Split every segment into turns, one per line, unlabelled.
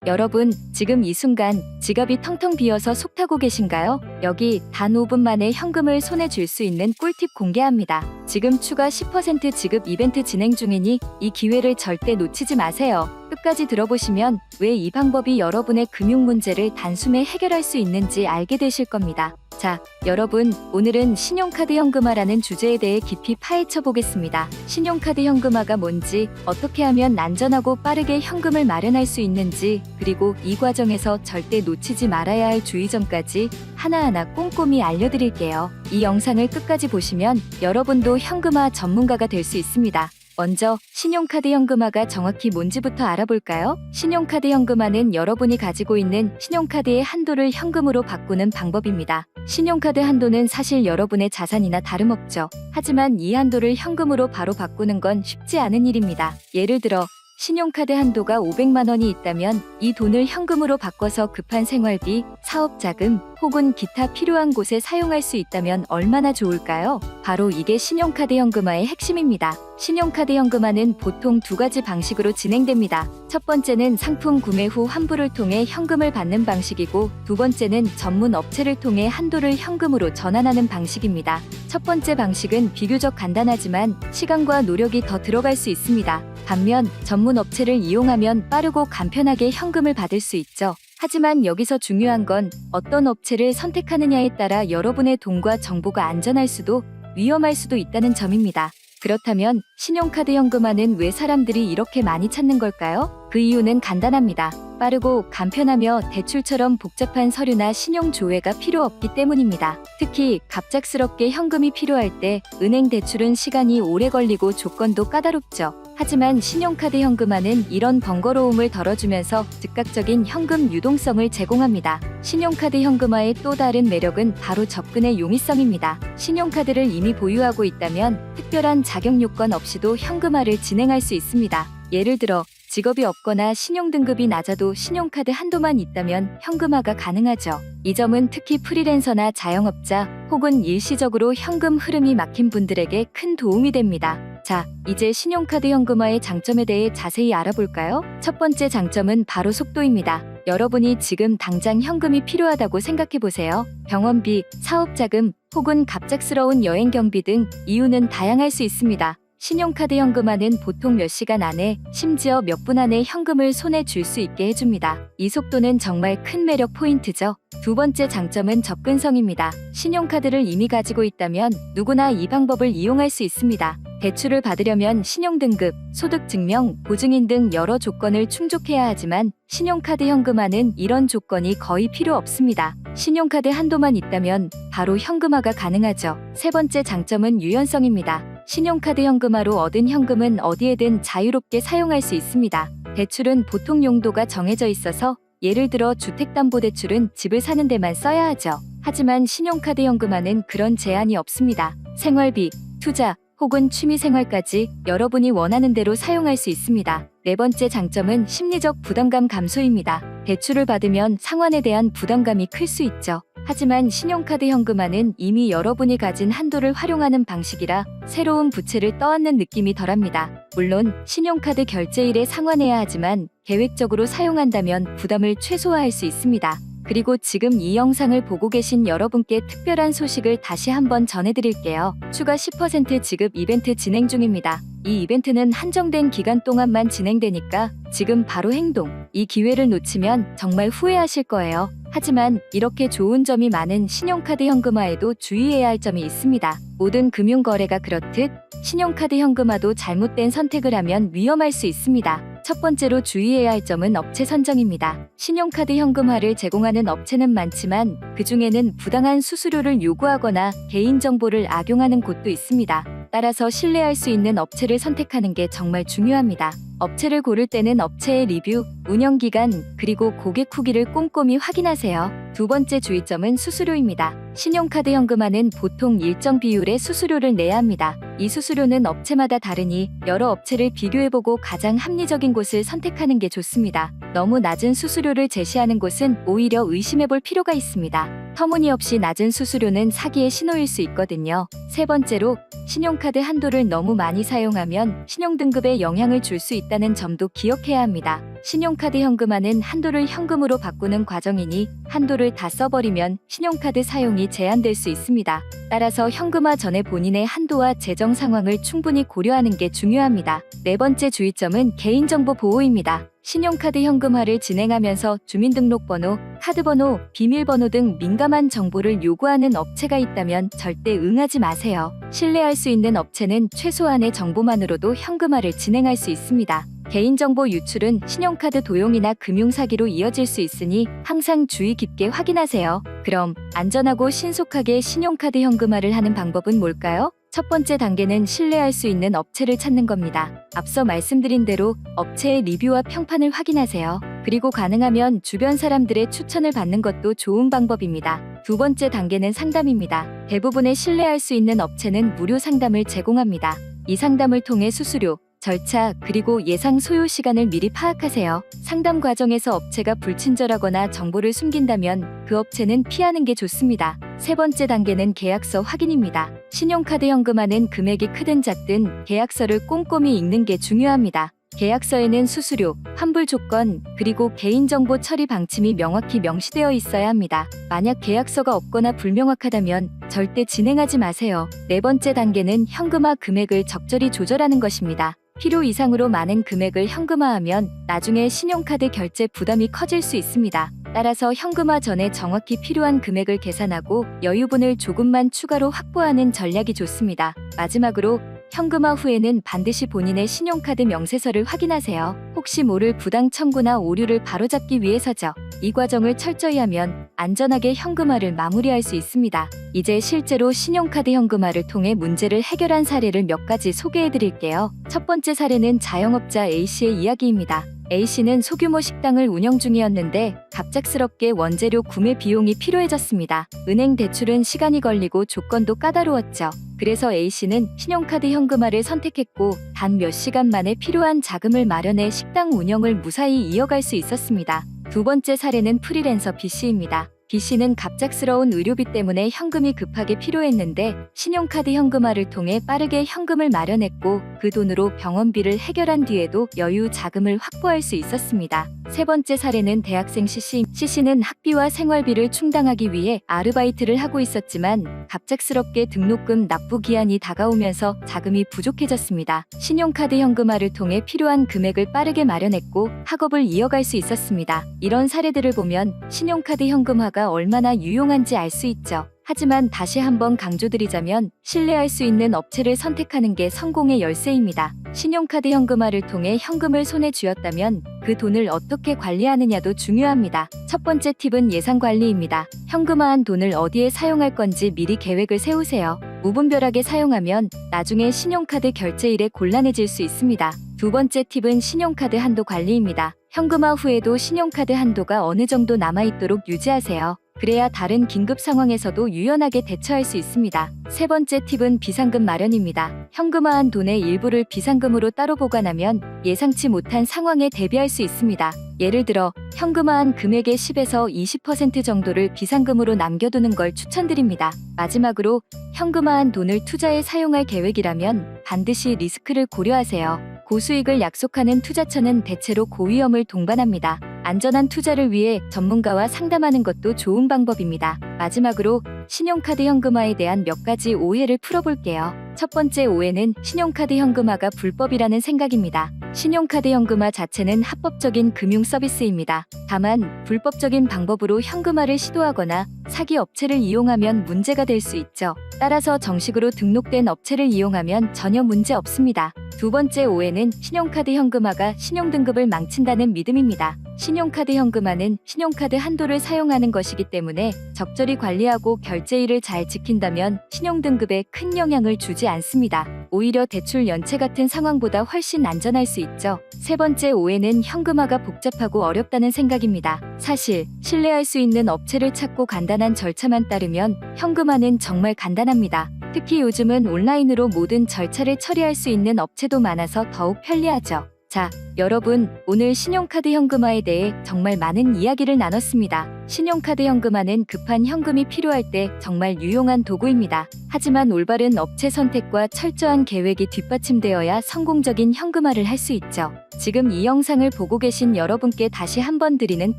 여러분, 지금 이 순간 지갑이 텅텅 비어서 속 타고 계신가요? 여기 단 5분 만에 현금을 손에 쥘 수 있는 꿀팁 공개합니다. 지금 추가 10% 지급 이벤트 진행 중이니 이 기회를 절대 놓치지 마세요. 끝까지 들어보시면 왜 이 방법이 여러분의 금융 문제를 단숨에 해결할 수 있는지 알게 되실 겁니다. 자, 여러분, 오늘은 신용카드 현금화라는 주제에 대해 깊이 파헤쳐 보겠습니다. 신용카드 현금화가 뭔지, 어떻게 하면 안전하고 빠르게 현금을 마련할 수 있는지, 그리고 이 과정에서 절대 놓치지 말아야 할 주의점까지 하나하나 꼼꼼히 알려드릴게요. 이 영상을 끝까지 보시면 여러분도 현금화 전문가가 될 수 있습니다. 먼저 신용카드 현금화가 정확히 뭔지부터 알아볼까요? 신용카드 현금화는 여러분이 가지고 있는 신용카드의 한도를 현금으로 바꾸는 방법입니다. 신용카드 한도는 사실 여러분의 자산이나 다름없죠. 하지만 이 한도를 현금으로 바로 바꾸는 건 쉽지 않은 일입니다. 예를 들어 신용카드 한도가 500만 원이 있다면 이 돈을 현금으로 바꿔서 급한 생활비, 사업자금 혹은 기타 필요한 곳에 사용할 수 있다면 얼마나 좋을까요? 바로 이게 신용카드 현금화의 핵심입니다. 신용카드 현금화는 보통 두 가지 방식으로 진행됩니다. 첫 번째는 상품 구매 후 환불을 통해 현금을 받는 방식이고, 두 번째는 전문 업체를 통해 한도를 현금으로 전환하는 방식입니다. 첫 번째 방식은 비교적 간단하지만 시간과 노력이 더 들어갈 수 있습니다. 반면 전문 업체를 이용하면 빠르고 간편하게 현금을 받을 수 있죠. 하지만 여기서 중요한 건 어떤 업체를 선택하느냐에 따라 여러분의 돈과 정보가 안전할 수도 위험할 수도 있다는 점입니다. 그렇다면 신용카드 현금화는 왜 사람들이 이렇게 많이 찾는 걸까요? 그 이유는 간단합니다. 빠르고 간편하며 대출처럼 복잡한 서류나 신용 조회가 필요 없기 때문입니다. 특히 갑작스럽게 현금이 필요할 때 은행 대출은 시간이 오래 걸리고 조건도 까다롭죠. 하지만 신용카드 현금화는 이런 번거로움을 덜어주면서 즉각적인 현금 유동성을 제공합니다. 신용카드 현금화의 또 다른 매력은 바로 접근의 용이성입니다. 신용카드를 이미 보유하고 있다면 특별한 자격 요건 없이도 현금화를 진행할 수 있습니다. 예를 들어 직업이 없거나 신용등급이 낮아도 신용카드 한도만 있다면 현금화가 가능하죠. 이 점은 특히 프리랜서나 자영업자 혹은 일시적으로 현금 흐름이 막힌 분들에게 큰 도움이 됩니다. 자, 이제 신용카드 현금화의 장점에 대해 자세히 알아볼까요? 첫 번째 장점은 바로 속도입니다. 여러분이 지금 당장 현금이 필요하다고 생각해보세요. 병원비, 사업자금 혹은 갑작스러운 여행 경비 등 이유는 다양할 수 있습니다. 신용카드 현금화는 보통 몇 시간 안에, 심지어 몇 분 안에 현금을 손에 쥘 수 있게 해줍니다. 이 속도는 정말 큰 매력 포인트죠. 두 번째 장점은 접근성입니다. 신용카드를 이미 가지고 있다면 누구나 이 방법을 이용할 수 있습니다. 대출을 받으려면 신용등급, 소득증명, 보증인 등 여러 조건을 충족해야 하지만 신용카드 현금화는 이런 조건이 거의 필요 없습니다. 신용카드 한도만 있다면 바로 현금화가 가능하죠. 세 번째 장점은 유연성입니다. 신용카드 현금화로 얻은 현금은 어디에든 자유롭게 사용할 수 있습니다. 대출은 보통 용도가 정해져 있어서 예를 들어 주택담보대출은 집을 사는 데만 써야 하죠. 하지만 신용카드 현금화는 그런 제한이 없습니다. 생활비, 투자, 혹은 취미생활까지 여러분이 원하는 대로 사용할 수 있습니다. 네 번째 장점은 심리적 부담감 감소입니다. 대출을 받으면 상환에 대한 부담감이 클 수 있죠. 하지만 신용카드 현금화는 이미 여러분이 가진 한도를 활용하는 방식이라 새로운 부채를 떠안는 느낌이 덜합니다. 물론 신용카드 결제일에 상환해야 하지만 계획적으로 사용한다면 부담을 최소화할 수 있습니다. 그리고 지금 이 영상을 보고 계신 여러분께 특별한 소식을 다시 한번 전해드릴게요. 추가 10% 지급 이벤트 진행 중입니다. 이 이벤트는 한정된 기간 동안만 진행되니까 지금 바로 행동! 이 기회를 놓치면 정말 후회하실 거예요. 하지만 이렇게 좋은 점이 많은 신용카드 현금화에도 주의해야 할 점이 있습니다. 모든 금융거래가 그렇듯 신용카드 현금화도 잘못된 선택을 하면 위험할 수 있습니다. 첫 번째로 주의해야 할 점은 업체 선정입니다. 신용카드 현금화를 제공하는 업체는 많지만 그중에는 부당한 수수료를 요구하거나 개인정보를 악용하는 곳도 있습니다. 따라서 신뢰할 수 있는 업체를 선택하는 게 정말 중요합니다. 업체를 고를 때는 업체의 리뷰, 운영기간, 그리고 고객 후기를 꼼꼼히 확인하세요. 두 번째 주의점은 수수료입니다. 신용카드 현금화는 보통 일정 비율의 수수료를 내야 합니다. 이 수수료는 업체마다 다르니 여러 업체를 비교해보고 가장 합리적인 곳을 선택하는 게 좋습니다. 너무 낮은 수수료를 제시하는 곳은 오히려 의심해볼 필요가 있습니다. 터무니없이 낮은 수수료는 사기의 신호일 수 있거든요. 세 번째로, 신용카드 한도를 너무 많이 사용하면 신용등급에 영향을 줄 수 있다는 점도 기억해야 합니다. 신용카드 현금화는 한도를 현금으로 바꾸는 과정이니 한도를 다 써버리면 신용카드 사용이 제한될 수 있습니다. 따라서 현금화 전에 본인의 한도와 재정 상황을 충분히 고려하는 게 중요합니다. 네 번째 주의점은 개인정보 보호입니다. 신용카드 현금화를 진행하면서 주민등록번호, 카드번호, 비밀번호 등 민감한 정보를 요구하는 업체가 있다면 절대 응하지 마세요. 신뢰할 수 있는 업체는 최소한의 정보만으로도 현금화를 진행할 수 있습니다. 개인정보 유출은 신용카드 도용이나 금융사기로 이어질 수 있으니 항상 주의 깊게 확인하세요. 그럼 안전하고 신속하게 신용카드 현금화를 하는 방법은 뭘까요? 첫 번째 단계는 신뢰할 수 있는 업체를 찾는 겁니다. 앞서 말씀드린 대로 업체의 리뷰와 평판을 확인하세요. 그리고 가능하면 주변 사람들의 추천을 받는 것도 좋은 방법입니다. 두 번째 단계는 상담입니다. 대부분의 신뢰할 수 있는 업체는 무료 상담을 제공합니다. 이 상담을 통해 수수료, 절차, 그리고 예상 소요 시간을 미리 파악하세요. 상담 과정에서 업체가 불친절하거나 정보를 숨긴다면 그 업체는 피하는 게 좋습니다. 세 번째 단계는 계약서 확인입니다. 신용카드 현금화는 금액이 크든 작든 계약서를 꼼꼼히 읽는 게 중요합니다. 계약서에는 수수료, 환불 조건, 그리고 개인정보 처리 방침이 명확히 명시되어 있어야 합니다. 만약 계약서가 없거나 불명확하다면 절대 진행하지 마세요. 네 번째 단계는 현금화 금액을 적절히 조절하는 것입니다. 필요 이상으로 많은 금액을 현금화하면 나중에 신용카드 결제 부담이 커질 수 있습니다. 따라서 현금화 전에 정확히 필요한 금액을 계산하고 여유분을 조금만 추가로 확보하는 전략이 좋습니다. 마지막으로 현금화 후에는 반드시 본인의 신용카드 명세서를 확인하세요. 혹시 모를 부당 청구나 오류를 바로잡기 위해서죠. 이 과정을 철저히 하면 안전하게 현금화를 마무리할 수 있습니다. 이제 실제로 신용카드 현금화를 통해 문제를 해결한 사례를 몇 가지 소개해 드릴게요. 첫 번째 사례는 자영업자 A씨의 이야기입니다. A씨는 소규모 식당을 운영 중이었는데 갑작스럽게 원재료 구매 비용이 필요해졌습니다. 은행 대출은 시간이 걸리고 조건도 까다로웠죠. 그래서 A씨는 신용카드 현금화를 선택했고 단 몇 시간 만에 필요한 자금을 마련해 식당 운영을 무사히 이어갈 수 있었습니다. 두 번째 사례는 프리랜서 B씨입니다. B씨는 갑작스러운 의료비 때문에 현금이 급하게 필요했는데 신용카드 현금화를 통해 빠르게 현금을 마련했고 그 돈으로 병원비를 해결한 뒤에도 여유 자금을 확보할 수 있었습니다. 세 번째 사례는 대학생 C씨는 학비와 생활비를 충당하기 위해 아르바이트를 하고 있었지만 갑작스럽게 등록금 납부 기한이 다가오면서 자금이 부족해졌습니다. 신용카드 현금화를 통해 필요한 금액을 빠르게 마련했고 학업을 이어갈 수 있었습니다. 이런 사례들을 보면 신용카드 현금화가 얼마나 유용한지 알 수 있죠. 하지만 다시 한번 강조드리자면 신뢰할 수 있는 업체를 선택하는 게 성공의 열쇠입니다. 신용카드 현금화를 통해 현금을 손에 쥐었다면 그 돈을 어떻게 관리하느냐도 중요합니다. 첫 번째 팁은 예산 관리입니다. 현금화한 돈을 어디에 사용할 건지 미리 계획을 세우세요. 무분별하게 사용하면 나중에 신용카드 결제일에 곤란해질 수 있습니다. 두 번째 팁은 신용카드 한도 관리입니다. 현금화 후에도 신용카드 한도가 어느 정도 남아있도록 유지하세요. 그래야 다른 긴급 상황에서도 유연하게 대처할 수 있습니다. 세 번째 팁은 비상금 마련입니다. 현금화한 돈의 일부를 비상금으로 따로 보관하면 예상치 못한 상황에 대비할 수 있습니다. 예를 들어 현금화한 금액의 10에서 20% 정도를 비상금으로 남겨두는 걸 추천드립니다. 마지막으로 현금화한 돈을 투자에 사용할 계획이라면 반드시 리스크를 고려하세요. 고수익을 약속하는 투자처는 대체로 고위험을 동반합니다. 안전한 투자를 위해 전문가와 상담하는 것도 좋은 방법입니다. 마지막으로 신용카드 현금화에 대한 몇 가지 오해를 풀어볼게요. 첫 번째 오해는 신용카드 현금화가 불법이라는 생각입니다. 신용카드 현금화 자체는 합법적인 금융 서비스입니다. 다만 불법적인 방법으로 현금화를 시도하거나 사기 업체를 이용하면 문제가 될 수 있죠. 따라서 정식으로 등록된 업체를 이용하면 전혀 문제 없습니다. 두 번째 오해는 신용카드 현금화가 신용등급을 망친다는 믿음입니다. 신용카드 현금화는 신용카드 한도를 사용하는 것이기 때문에 적절히 관리하고 결제일을 잘 지킨다면 신용등급에 큰 영향을 주지 않습니다. 오히려 대출 연체 같은 상황보다 훨씬 안전할 수 있죠. 세 번째 오해는 현금화가 복잡하고 어렵다는 생각입니다. 사실 신뢰할 수 있는 업체를 찾고 간단한 절차만 따르면 현금화는 정말 간단합니다. 특히 요즘은 온라인으로 모든 절차를 처리할 수 있는 업체도 많아서 더욱 편리하죠. 자, 여러분, 오늘 신용카드 현금화에 대해 정말 많은 이야기를 나눴습니다. 신용카드 현금화는 급한 현금이 필요할 때 정말 유용한 도구입니다. 하지만 올바른 업체 선택과 철저한 계획이 뒷받침되어야 성공적인 현금화를 할 수 있죠. 지금 이 영상을 보고 계신 여러분께 다시 한번 드리는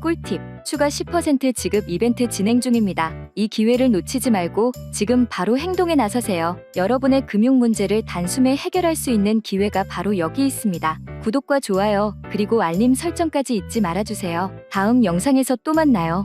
꿀팁, 추가 10% 지급 이벤트 진행 중입니다. 이 기회를 놓치지 말고 지금 바로 행동에 나서세요. 여러분의 금융 문제를 단숨에 해결할 수 있는 기회가 바로 여기 있습니다. 구독과 좋아요, 그리고 알림 설정까지 잊지 말아주세요. 다음 영상에서 또 만나요.